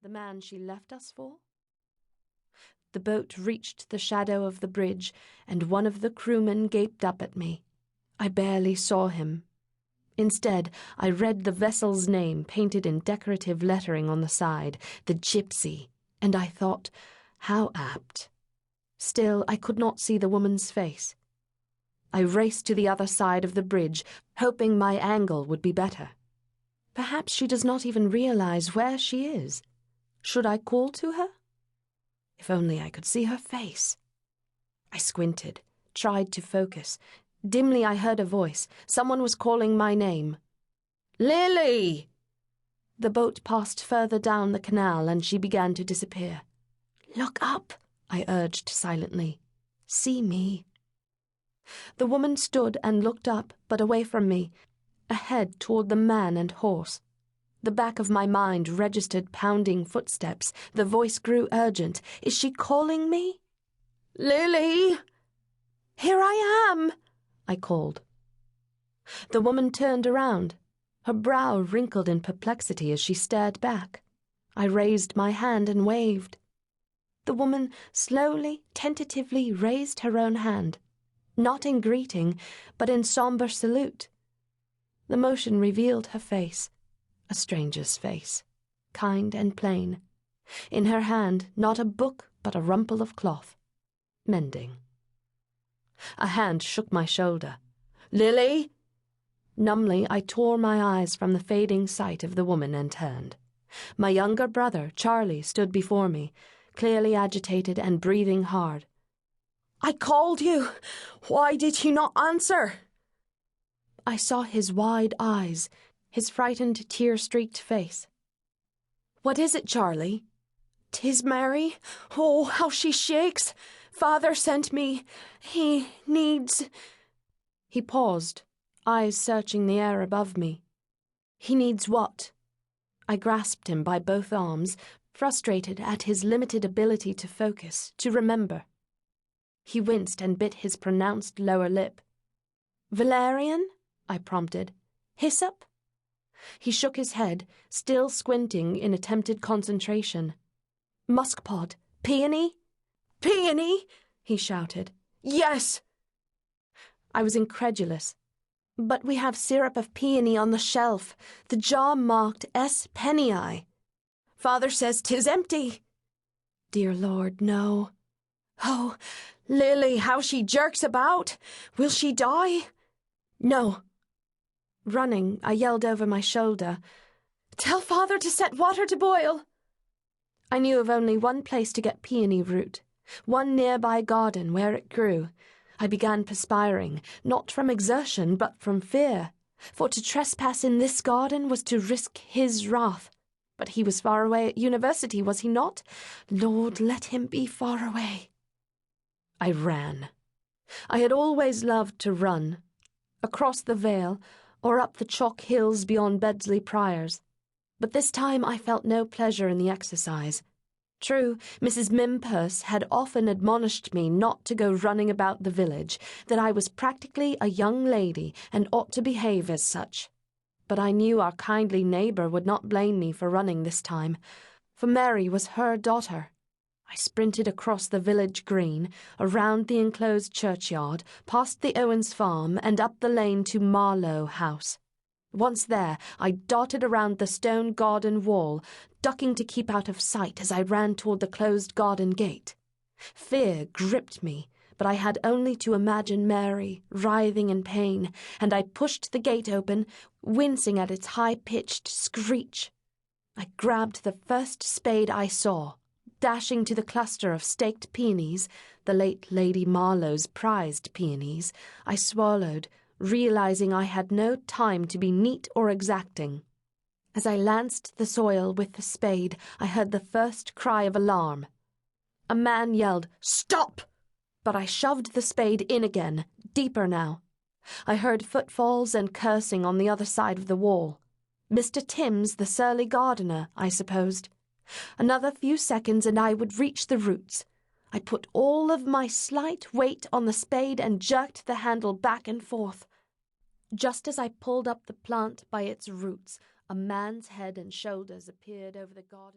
the man she left us for? The boat reached the shadow of the bridge, and one of the crewmen gaped up at me. I barely saw him. Instead, I read the vessel's name painted in decorative lettering on the side, the Gypsy, and I thought, how apt. Still, I could not see the woman's face. I raced to the other side of the bridge, hoping my angle would be better. Perhaps she does not even realize where she is. Should I call to her? If only I could see her face. I squinted, tried to focus. Dimly I heard a voice. Someone was calling my name. Lilly! The boat passed further down the canal and she began to disappear. Look up, I urged silently. See me. The woman stood and looked up, but away from me, ahead toward the man and horse. The back of my mind registered pounding footsteps. The voice grew urgent. Is she calling me? Lilly! Here I am! I called. The woman turned around. Her brow wrinkled in perplexity as she stared back. I raised my hand and waved. The woman slowly, tentatively raised her own hand, not in greeting, but in somber salute. The motion revealed her face, a stranger's face, kind and plain. In her hand, not a book, but a rumple of cloth. Mending. A hand shook my shoulder. Lilly! Numbly, I tore my eyes from the fading sight of the woman and turned. My younger brother, Charlie, stood before me, clearly agitated and breathing hard. I called you. Why did you not answer? I saw his wide eyes, his frightened, tear-streaked face. What is it, Charlie? 'Tis Mary. Oh, how she shakes. Father sent me. He needs... He paused, eyes searching the air above me. He needs what? I grasped him by both arms, frustrated at his limited ability to focus, to remember. He winced and bit his pronounced lower lip. Valerian? I prompted. Hyssop? He shook his head, still squinting in attempted concentration. Muskpod. Peony? Peony? He shouted. Yes! I was incredulous. But we have syrup of peony on the shelf, the jar marked S. Pennyi. Father says 'tis empty. Dear Lord, no. Oh, Lilly, how she jerks about! Will she die? No. Running, I yelled over my shoulder, Tell Father to set water to boil! I knew of only one place to get peony root, one nearby garden where it grew. I began perspiring, not from exertion, but from fear, for to trespass in this garden was to risk his wrath. But he was far away at university, was he not? Lord, let him be far away. I ran. I had always loved to run, across the vale, or up the chalk hills beyond Bedsley Priors. But this time I felt no pleasure in the exercise. True, Mrs. Mimpurse had often admonished me not to go running about the village, that I was practically a young lady and ought to behave as such. But I knew our kindly neighbour would not blame me for running this time, for Mary was her daughter. I sprinted across the village green, around the enclosed churchyard, past the Owens farm, and up the lane to Marlowe House. Once there, I darted around the stone garden wall, ducking to keep out of sight as I ran toward the closed garden gate. Fear gripped me, but I had only to imagine Mary, writhing in pain, and I pushed the gate open, wincing at its high-pitched screech. I grabbed the first spade I saw, dashing to the cluster of staked peonies, the late Lady Marlowe's prized peonies. I swallowed, realizing I had no time to be neat or exacting. As I lanced the soil with the spade, I heard the first cry of alarm. A man yelled, "Stop!" But I shoved the spade in again, deeper now. I heard footfalls and cursing on the other side of the wall. Mr. Timms, the surly gardener, I supposed. Another few seconds and I would reach the roots. I put all of my slight weight on the spade and jerked the handle back and forth. Just as I pulled up the plant by its roots, a man's head and shoulders appeared over the garden.